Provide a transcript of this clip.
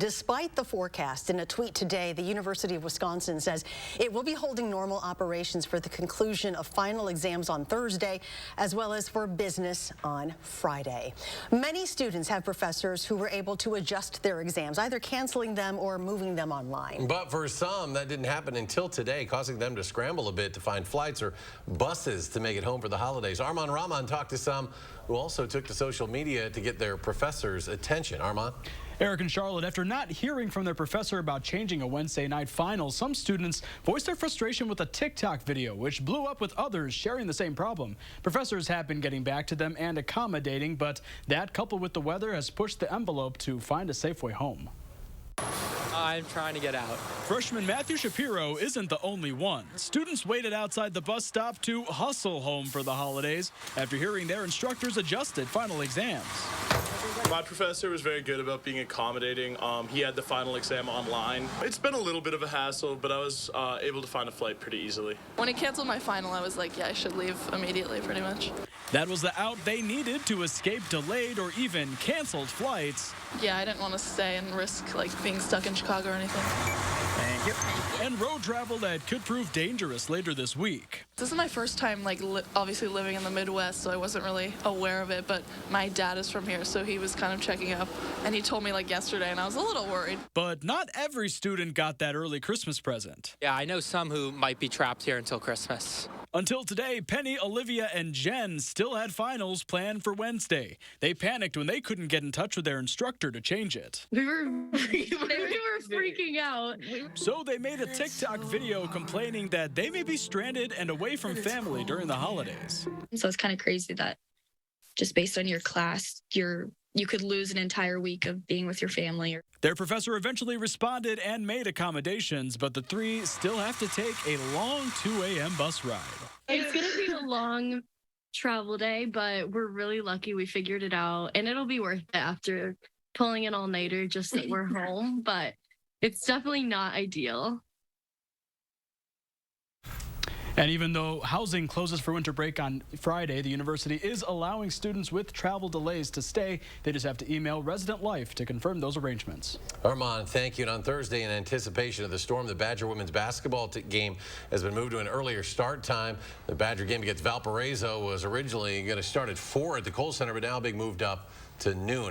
Despite the forecast, in a tweet today, the University of Wisconsin says it will be holding normal operations for the conclusion of final exams on Thursday, as well as for business on Friday. Many students have professors who were able to adjust their exams, either canceling them or moving them online. But for some, that didn't happen until today, causing them to scramble a bit to find flights or buses to make it home for the holidays. Armand Rahman talked to some who also took to social media to get their professors' attention. Armand? Eric and Charlotte, after not hearing from their professor about changing a Wednesday night final, some students voiced their frustration with a TikTok video, which blew up with others sharing the same problem. Professors have been getting back to them and accommodating, but that, coupled with the weather, has pushed the envelope to find a safe way home. I'm trying to get out. Freshman Matthew Shapiro isn't the only one. Students waited outside the bus stop to hustle home for the holidays after hearing their instructors adjusted final exams. My professor was very good about being accommodating. He had the final exam online. It's been a little bit of a hassle, but I was able to find a flight pretty easily. When he canceled my final, I was like, yeah, I should leave immediately, pretty much. That was the out they needed to escape delayed or even canceled flights. Yeah, I didn't want to stay and risk like being stuck in Chicago or anything. Thank you. And road travel that could prove dangerous later this week. This is my first time, like, obviously living in the Midwest, so I wasn't really aware of it, but my dad is from here, so he was kind of checking up, and he told me, like, yesterday, and I was a little worried. But not every student got that early Christmas present. Yeah, I know some who might be trapped here until Christmas. Until today, Penny, Olivia, and Jen still had finals planned for Wednesday. They panicked when they couldn't get in touch with their instructor to change it. We were freaking out. So they made a TikTok video complaining that they may be stranded and away from family during the holidays. So it's kind of crazy that just based on your class, you could lose an entire week of being with your family. Their professor eventually responded and made accommodations, but the three still have to take a long 2 a.m. bus ride. It's going to be a long travel day, but we're really lucky we figured it out, and it'll be worth it after pulling an all-nighter just that we're home, but it's definitely not ideal. And even though housing closes for winter break on Friday, the university is allowing students with travel delays to stay. They just have to email Resident Life to confirm those arrangements. Armand, thank you. And on Thursday, in anticipation of the storm, the Badger women's basketball game has been moved to an earlier start time. The Badger game against Valparaiso was originally going to start at 4 at the Kohl Center, but now being moved up to noon.